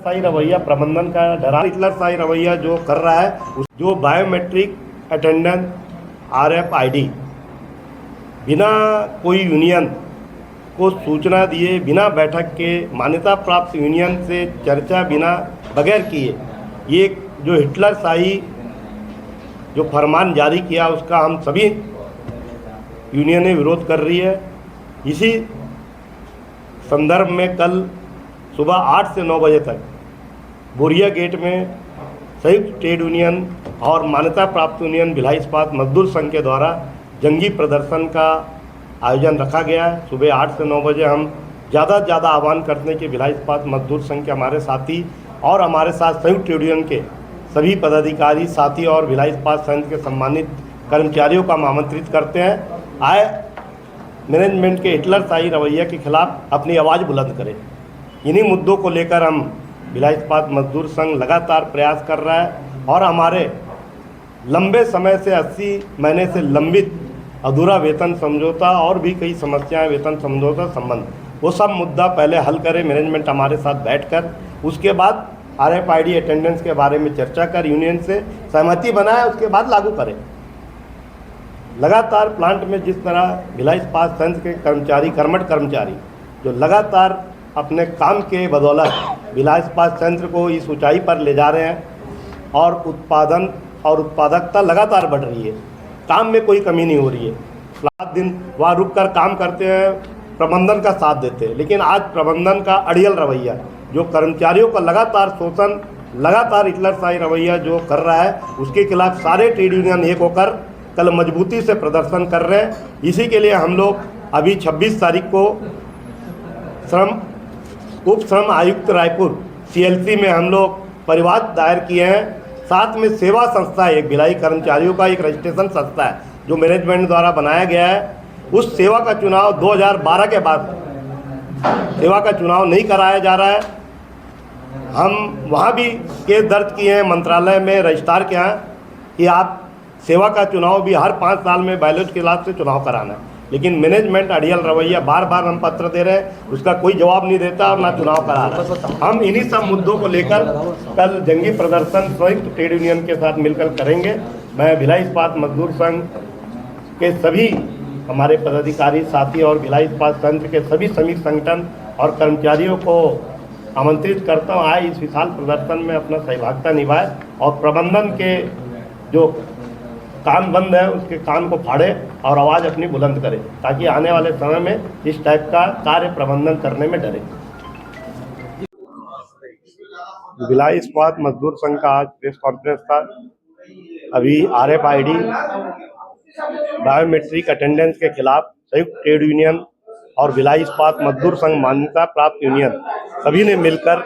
शाही रवैया प्रबंधन का डरा हिटलर शाही रवैया जो कर रहा है, जो बायोमेट्रिक अटेंडेंस RFID बिना कोई यूनियन को सूचना दिए, बिना बैठक के, मान्यता प्राप्त यूनियन से चर्चा बिना बगैर किए ये जो हिटलर शाही जो फरमान जारी किया उसका हम सभी यूनियनें विरोध कर रही है। इसी संदर्भ में कल सुबह 8 से 9 बजे तक बोरिया गेट में संयुक्त ट्रेड यूनियन और मान्यता प्राप्त यूनियन भिलाई इस्पात मजदूर संघ के द्वारा जंगी प्रदर्शन का आयोजन रखा गया है। सुबह 8 से 9 बजे हम ज़्यादा से ज़्यादा आह्वान करते हैं कि भिलाई इस्पात मजदूर संघ के हमारे साथी और हमारे साथ संयुक्त ट्रेड यूनियन के सभी पदाधिकारी साथी और भिलाई इस्पात संघ के सम्मानित कर्मचारियों का हम आमंत्रित करते हैं, आए मैनेजमेंट के हिटलर शाही रवैया के खिलाफ अपनी आवाज़ बुलंद करें। इन्हीं मुद्दों को लेकर हम भिलाई इस्पात मजदूर संघ लगातार प्रयास कर रहा है और हमारे लंबे समय से 80 महीने से लंबित अधूरा वेतन समझौता और भी कई समस्याएं वेतन समझौता संबंध, वो सब मुद्दा पहले हल करे मैनेजमेंट हमारे साथ बैठकर, उसके बाद RFID अटेंडेंस के बारे में चर्चा कर यूनियन से सहमति बनाए, उसके बाद लागू करें। लगातार प्लांट में जिस तरह भिलाई इस्पात संघ के कर्मचारी, कर्मठ कर्मचारी जो लगातार अपने काम के बदौलत भिलाई इस्पात संघ को इस ऊंचाई पर ले जा रहे हैं और उत्पादन और उत्पादकता लगातार बढ़ रही है, काम में कोई कमी नहीं हो रही है। रात दिन वहाँ रुक कर काम करते हैं, प्रबंधन का साथ देते हैं, लेकिन आज प्रबंधन का अड़ियल रवैया जो कर्मचारियों का लगातार शोषण, लगातार हिटलर शाही रवैया जो कर रहा है, उसके खिलाफ सारे ट्रेड यूनियन एक होकर कल मजबूती से प्रदर्शन कर रहे हैं। इसी के लिए हम लोग अभी 26 तारीख को उप श्रम आयुक्त रायपुर CLC में हम लोग परिवाद दायर किए हैं। साथ में सेवा संस्था एक भिलाई कर्मचारियों का एक रजिस्ट्रेशन संस्था है जो मैनेजमेंट द्वारा बनाया गया है। उस सेवा का चुनाव 2012 के बाद सेवा का चुनाव नहीं कराया जा रहा है। हम वहाँ भी केस दर्ज किए हैं मंत्रालय में रजिस्ट्रार के यहाँ कि आप सेवा का चुनाव भी हर 5 साल में बैलेंस के हिसाब से चुनाव कराना है, लेकिन मैनेजमेंट अड़ियल रवैया बार बार हम पत्र दे रहे हैं, उसका कोई जवाब नहीं देता और ना चुनाव करा रहा है। हम इन्हीं सब मुद्दों को लेकर कल जंगी प्रदर्शन संयुक्त ट्रेड यूनियन के साथ मिलकर करेंगे। मैं भिलाई इस्पात मजदूर संघ के सभी हमारे पदाधिकारी साथी और भिलाई इस्पात संघ के सभी श्रमिक संगठन और कर्मचारियों को आमंत्रित करता हूँ, आए इस विशाल प्रदर्शन में अपना सहभागिता निभाए और प्रबंधन के जो कान बंद है उसके कान को फाड़े और आवाज़ अपनी बुलंद करे, ताकि आने वाले समय में इस टाइप का कार्य प्रबंधन करने में डरे। भिलाई इस्पात मजदूर संघ का आज प्रेस कॉन्फ्रेंस था। अभी RFID बायोमेट्रिक अटेंडेंस के खिलाफ संयुक्त ट्रेड यूनियन और भिलाई इस्पात मजदूर संघ मान्यता प्राप्त यूनियन सभी ने मिलकर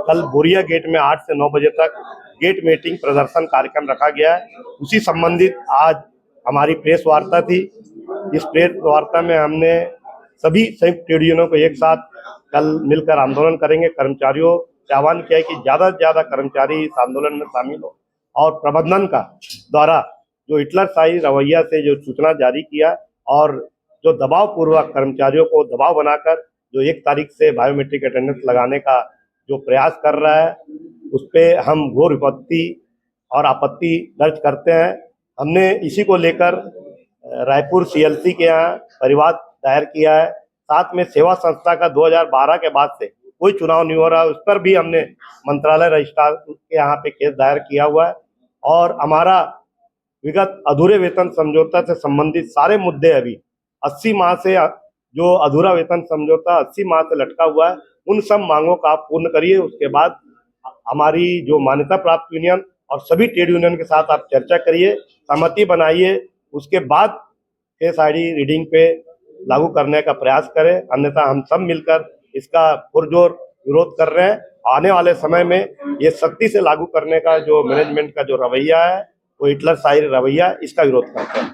कल बोरिया गेट में 8 से 9 बजे तक गेट मीटिंग प्रदर्शन कार्यक्रम रखा गया है। उसी संबंधित आज हमारी प्रेस वार्ता थी। इस प्रेस वार्ता में हमने सभी संयुक्त ट्रेड यूनियनों को एक साथ कल मिलकर आंदोलन करेंगे। कर्मचारियों से आह्वान किया है कि ज़्यादा से ज़्यादा कर्मचारी इस आंदोलन में शामिल हो और प्रबंधन का द्वारा जो हिटलर शाही रवैया से जो सूचना जारी किया और जो दबाव पूर्वक कर्मचारियों को दबाव बनाकर जो 1 तारीख से बायोमेट्रिक अटेंडेंस लगाने का जो प्रयास कर रहा है, उस पर हम घोर विपत्ति और आपत्ति दर्ज करते हैं। हमने इसी को लेकर रायपुर CLC के यहाँ परिवाद दायर किया है। साथ में सेवा संस्था का 2012 के बाद से कोई चुनाव नहीं हो रहा है, उस पर भी हमने मंत्रालय रजिस्ट्रार के यहाँ पे केस दायर किया हुआ है और हमारा विगत अधूरे वेतन समझौता से संबंधित सारे मुद्दे अभी 80 माह से जो अधूरा वेतन समझौता 80 माह से लटका हुआ है, उन सब मांगों का आप पूर्ण करिए। उसके बाद हमारी जो मान्यता प्राप्त यूनियन और सभी ट्रेड यूनियन के साथ आप चर्चा करिए, सहमति बनाइए, उसके बाद SID रीडिंग पे लागू करने का प्रयास करें, अन्यथा हम सब मिलकर इसका पुरजोर विरोध कर रहे हैं। आने वाले समय में ये सख्ती से लागू करने का जो मैनेजमेंट का जो रवैया है वो हिटलर शाही रवैया, इसका विरोध करते हैं।